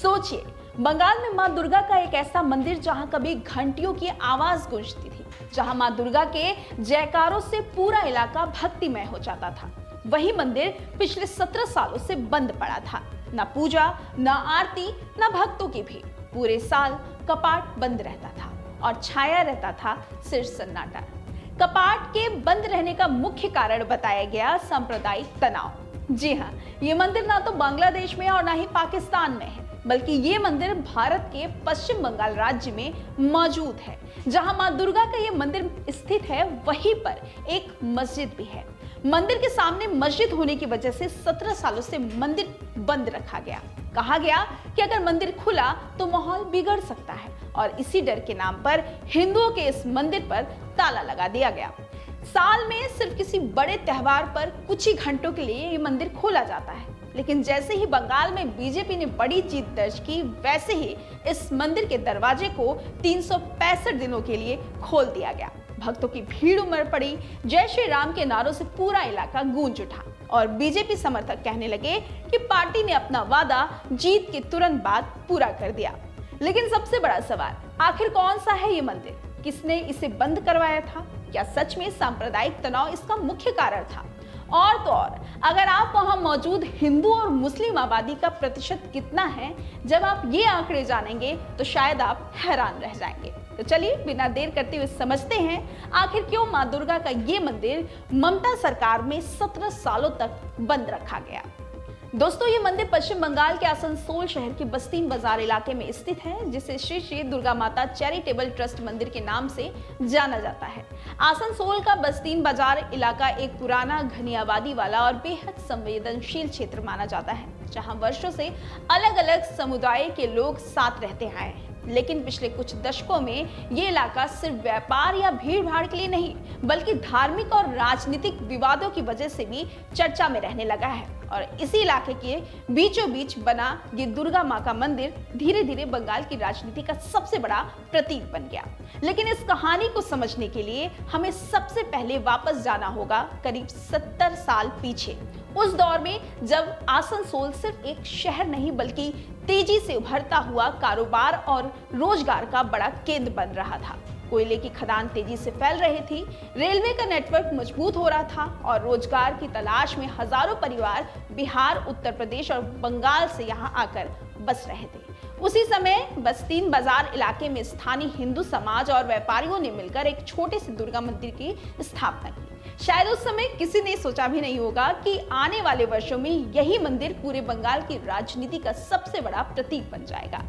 सोचिए, बंगाल में मां दुर्गा का एक ऐसा मंदिर जहां कभी घंटियों की आवाज गूंजती थी, जहां मां दुर्गा के जयकारों से पूरा इलाका भक्तिमय हो जाता था। वही मंदिर पिछले 17 सालों से बंद पड़ा था। न पूजा, न आरती, न भक्तों की भीड़। पूरे साल कपाट बंद रहता था और छाया रहता था सिर्फ सन्नाटा। कपाट के बंद रहने का मुख्य कारण बताया गया सांप्रदायिक तनाव। जी हाँ, ये मंदिर ना तो बांग्लादेश में और ना ही पाकिस्तान में है, बल्कि ये मंदिर भारत के पश्चिम बंगाल राज्य में मौजूद है। जहां मां दुर्गा का ये मंदिर स्थित है, वहीं पर एक मस्जिद भी है। मंदिर के सामने मस्जिद होने की वजह से 17 सालों से मंदिर बंद रखा गया। कहा गया कि अगर मंदिर खुला तो माहौल बिगड़ सकता है और इसी डर के नाम पर हिंदुओं के इस मंदिर पर ताला लगा दिया गया। साल में सिर्फ किसी बड़े त्योहार पर कुछ ही घंटों के लिए ये मंदिर खोला जाता है, लेकिन जैसे ही बंगाल में बीजेपी ने बड़ी जीत दर्ज की, वैसे ही इस मंदिर के दरवाजे को 365 दिनों के लिए खोल दिया गया। भक्तों की भीड़ उमड़ पड़ी। जय श्री राम के नारों से पूरा इलाका गूंज उठा और बीजेपी समर्थक कहने लगे कि पार्टी ने अपना वादा जीत के तुरंत बाद पूरा कर दिया। लेकिन सबसे बड़ा सवाल, आखिर कौन सा है ये मंदिर? किसने इसे बंद करवाया था? क्या सच में सांप्रदायिक तनाव इसका मुख्य कारण था? और तो और, अगर आप वहां मौजूद हिंदू और मुस्लिम आबादी का प्रतिशत कितना है, जब आप ये आंकड़े जानेंगे तो शायद आप हैरान रह जाएंगे। तो चलिए बिना देर करते हुए समझते हैं आखिर क्यों मां दुर्गा का ये मंदिर ममता सरकार में 17 सालों तक बंद रखा गया। दोस्तों, ये मंदिर पश्चिम बंगाल के आसनसोल शहर के बस्तीन बाजार इलाके में स्थित है, जिसे श्री श्री दुर्गा माता चैरिटेबल ट्रस्ट मंदिर के नाम से जाना जाता है। आसनसोल का बस्तीन बाजार इलाका एक पुराना, घनी आबादी वाला और बेहद संवेदनशील क्षेत्र माना जाता है, जहां वर्षों से अलग अलग समुदाय के लोग साथ रहते आए हैं। लेकिन पिछले कुछ दशकों में ये इलाका सिर्फ व्यापार या भीड़ भाड़ के लिए नहीं, बल्कि धार्मिक और राजनीतिक विवादों की वजह से भी चर्चा में रहने लगा है। और इसी इलाके के बीचों बीच बना ये दुर्गा माँ का मंदिर धीरे धीरे बंगाल की राजनीति का सबसे बड़ा प्रतीक बन गया। लेकिन इस कहानी को समझने के लिए हमें सबसे पहले वापस जाना होगा करीब 70 साल पीछे, उस दौर में जब आसनसोल सिर्फ एक शहर नहीं, बल्कि तेजी से उभरता हुआ कारोबार और रोजगार का बड़ा केंद्र बन रहा था। कोयले की खदान तेजी से फैल रही थी, रेलवे का नेटवर्क मजबूत हो रहा था और रोजगार की तलाश में हजारों परिवार बिहार, उत्तर प्रदेश और बंगाल से यहाँ आकर बस रहे थे। उसी समय बस्तीन बाजार इलाके में स्थानीय हिंदू समाज और व्यापारियों ने मिलकर एक छोटे से दुर्गा मंदिर की स्थापना की। शायद उस समय किसी ने सोचा भी नहीं होगा कि आने वाले वर्षों में यही मंदिर पूरे बंगाल की राजनीति का सबसे बड़ा प्रतीक बन जाएगा।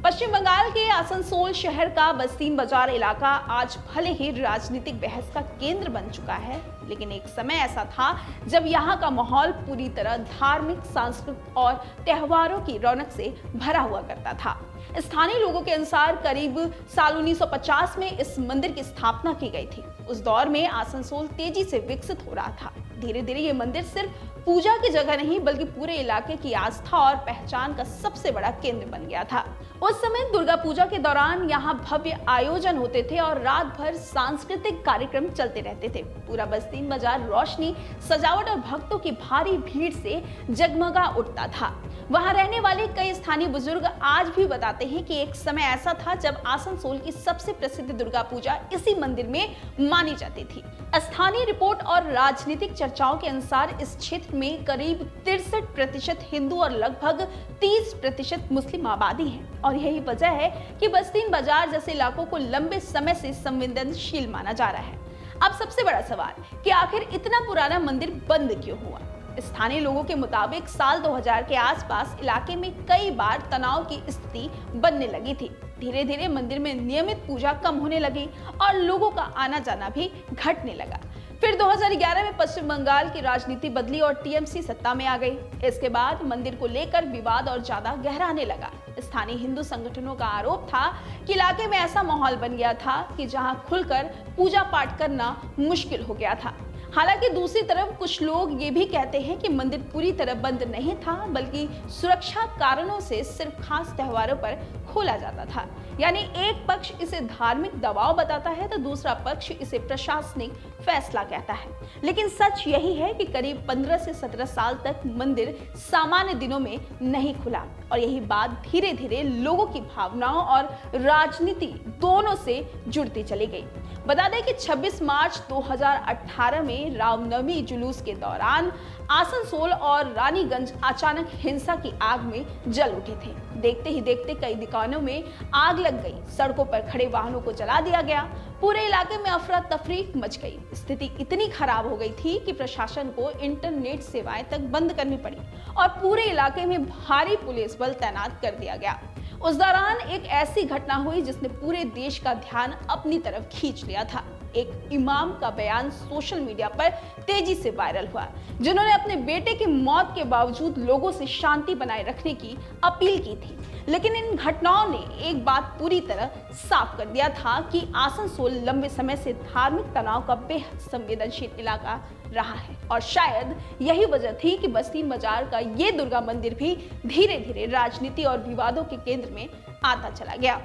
पश्चिम बंगाल के आसनसोल शहर का बस्तीन बाजार इलाका आज भले ही राजनीतिक बहस का केंद्र बन चुका है, लेकिन एक समय ऐसा था जब यहाँ का माहौल पूरी तरह धार्मिक, सांस्कृतिक और त्योहारों की रौनक से भरा हुआ करता था। स्थानीय लोगों के अनुसार करीब साल 1950 में इस मंदिर की स्थापना की गई थी। उस दौर में आसनसोल तेजी से विकसित हो रहा था। धीरे धीरे ये मंदिर सिर्फ पूजा की जगह नहीं, बल्कि पूरे इलाके की आस्था और पहचान का सबसे बड़ा केंद्र बन गया था। उस समय दुर्गा पूजा के दौरान यहाँ भव्य आयोजन होते थे और रात भर सांस्कृतिक कार्यक्रम चलते रहते थे। पूरा बस्तीन बाजार रोशनी, सजावट और भक्तों की भारी भीड़ से जगमगा उठता था। वहां रहने वाले कई स्थानीय बुजुर्ग आज भी बताते हैं कि एक समय ऐसा था जब आसनसोल की सबसे प्रसिद्ध दुर्गा पूजा इसी मंदिर में मानी जाती थी। स्थानीय रिपोर्ट और राजनीतिक चर्चाओं के अनुसार इस क्षेत्र में करीब 63% हिंदू और लगभग 30% मुस्लिम आबादी है और यही वजह है कि बस्तीन बाजार जैसे इलाकों को लंबे समय से संवेदनशील माना जा रहा है। अब सबसे बड़ा सवाल कि आखिर इतना पुराना मंदिर बंद क्यों हुआ? स्थानीय लोगों के मुताबिक साल 2000 के आसपास इलाके में कई बार तनाव की स्थिति बनने लगी थी। धीरे धीरे मंदिर में नियमित पूजा कम होने लगी और लोगों का आना जाना भी घटने लगा। फिर 2011 में पश्चिम बंगाल की राजनीति बदली और टीएमसी सत्ता में आ गई। इसके बाद मंदिर को लेकर विवाद और ज्यादा गहराने लगा। स्थानीय हिंदू संगठनों का आरोप था कि इलाके में ऐसा माहौल बन गया था कि जहां खुलकर पूजा पाठ करना मुश्किल हो गया था। हालांकि दूसरी तरफ कुछ लोग ये भी कहते हैं कि मंदिर पूरी तरह बंद नहीं था, बल्कि सुरक्षा कारणों से सिर्फ खास त्योहारों पर खोला जाता था। यानी एक पक्ष इसे धार्मिक दबाव बताता है तो दूसरा पक्ष इसे प्रशासनिक फैसला कहता है। लेकिन सच यही है कि करीब 15 से 17 साल तक मंदिर सामान्य दिनों में नहीं खुला और यही बात धीरे धीरे लोगों की भावनाओं और राजनीति दोनों से जुड़ती चली गई। बता दें कि 26 मार्च 2018 में रामनवमी जुलूस के दौरान आसनसोल और रानीगंज अचानक हिंसा की आग में जल उठे थे। देखते ही देखते कई दुकानों में आग लग गई, सड़कों पर खड़े वाहनों को जला दिया गया, पूरे इलाके में अफरा तफरी मच गई। स्थिति इतनी खराब हो गई थी कि प्रशासन को इंटरनेट सेवाएं तक बंद करनी पड़ी और पूरे इलाके में भारी पुलिस बल तैनात कर दिया गया। उस दौरान एक ऐसी घटना हुई जिसने पूरे देश का ध्यान अपनी तरफ खींच लिया था। एक इमाम का बयान सोशल मीडिया पर तेजी से वायरल हुआ, जिन्होंने अपने बेटे की मौत के बावजूद लोगों से शांति बनाए रखने की अपील की थी। लेकिन इन घटनाओं ने एक बात पूरी तरह साफ कर दिया था कि आसनसोल लंबे समय से धार्मिक तनाव का बेहद संवेदनशील इलाका रहा है और शायद यही वजह थी कि बस्ती मजार का ये दुर्गा मंदिर भी धीरे धीरे राजनीति और विवादों के केंद्र में आता चला गया।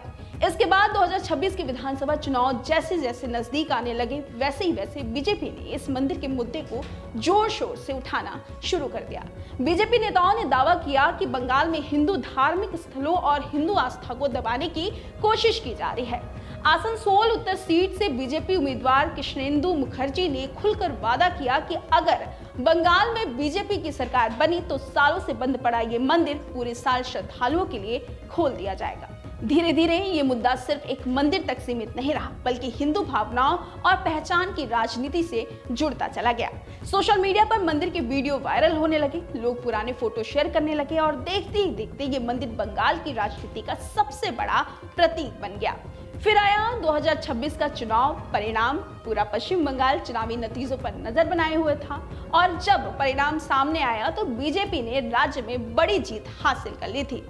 इसके बाद 2026 के विधानसभा चुनाव जैसे जैसे नजदीक आने लगे, वैसे ही वैसे बीजेपी ने इस मंदिर के मुद्दे को जोर शोर से उठाना शुरू कर दिया। बीजेपी नेताओं ने दावा किया कि बंगाल में हिंदू धार्मिक स्थलों और हिंदू आस्था को दबाने की कोशिश की जा रही है। आसनसोल उत्तर सीट से बीजेपी उम्मीदवार कृष्णेंदु मुखर्जी ने खुलकर वादा किया कि अगर बंगाल में बीजेपी की सरकार बनी तो सालों से बंद पड़ा ये मंदिर पूरे साल श्रद्धालुओं के लिए खोल दिया जाएगा। धीरे धीरे ये मुद्दा सिर्फ एक मंदिर तक सीमित नहीं रहा, बल्कि हिंदू भावनाओं और पहचान की राजनीति से जुड़ता चला गया। सोशल मीडिया पर मंदिर के वीडियो वायरल होने लगे, लोग पुराने फोटो शेयर करने लगे और देखते ही देखते ये मंदिर बंगाल की राजनीति का सबसे बड़ा प्रतीक बन गया। फिर आया 2026 का चुनाव परिणाम। पूरा पश्चिम बंगाल चुनावी नतीजों पर नजर बनाए हुए था और जब परिणाम सामने आया तो बीजेपी ने राज्य में बड़ी जीत हासिल कर ली थी।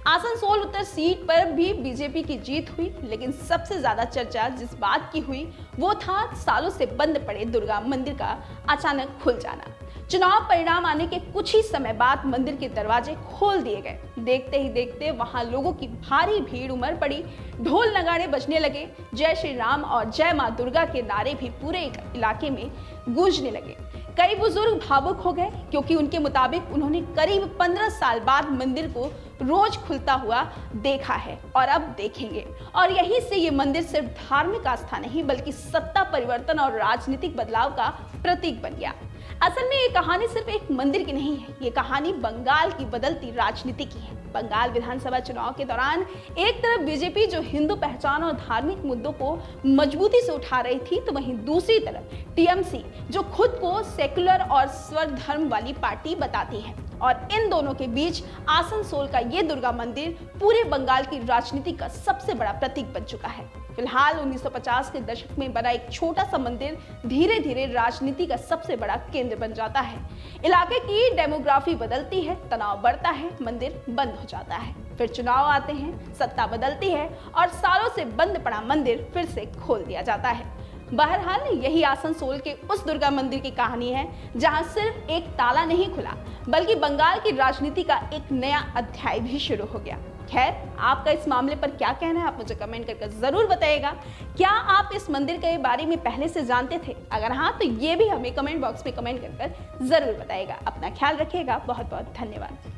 आसनसोल उत्तर सीट पर भी बीजेपी की जीत हुई, लेकिन सबसे ज्यादा चर्चा जिस बात की हुई वो था सालों से बंद पड़े दुर्गा मंदिर का अचानक खुल जाना। चुनाव परिणाम आने के कुछ ही समय बाद मंदिर के दरवाजे खोल दिए गए। देखते ही देखते वहां लोगों की भारी भीड़ उमड़ पड़ी, ढोल नगाड़े बजने लगे, जय श्री राम और जय मां दुर्गा के नारे भी पूरे इलाके में गूंजने लगे। कई बुजुर्ग भावुक हो गए क्योंकि उनके मुताबिक उन्होंने करीब 15 साल बाद मंदिर को रोज खुलता हुआ देखा है और अब देखेंगे। और यहीं से ये मंदिर सिर्फ धार्मिक आस्था नहीं बल्कि सत्ता परिवर्तन और राजनीतिक बदलाव का प्रतीक बन गया। असल में ये कहानी सिर्फ एक मंदिर की नहीं है, ये कहानी बंगाल की बदलती राजनीति की है। बंगाल विधानसभा चुनाव के दौरान एक तरफ बीजेपी जो हिंदू पहचान और धार्मिक मुद्दों को मजबूती से उठा रही थी, तो वहीं दूसरी तरफ टीएमसी जो खुद को सेकुलर और स्वधर्म वाली पार्टी बताती है। और इन दोनों के बीच आसनसोल का ये दुर्गा मंदिर पूरे बंगाल की राजनीति का सबसे बड़ा प्रतीक बन चुका है। फिलहाल 1950 के दशक में बना एक छोटा सा मंदिर धीरे धीरे राजनीति का सबसे बड़ा केंद्र बन जाता है। इलाके की डेमोग्राफी बदलती है, तनाव बढ़ता है, मंदिर बंद हो जाता है, फिर चुनाव आते हैं, सत्ता बदलती है और सालों से बंद पड़ा मंदिर फिर से खोल दिया जाता है। बहरहाल यही आसनसोल के उस दुर्गा मंदिर की कहानी है जहां सिर्फ एक ताला नहीं खुला बल्कि बंगाल की राजनीति का एक नया अध्याय भी शुरू हो गया। खैर, आपका इस मामले पर क्या कहना है आप मुझे कमेंट करके जरूर बताइएगा। क्या आप इस मंदिर के बारे में पहले से जानते थे? अगर हाँ तो ये भी हमें कमेंट बॉक्स में कमेंट कर जरूर बताइएगा। अपना ख्याल रखिएगा। बहुत बहुत धन्यवाद।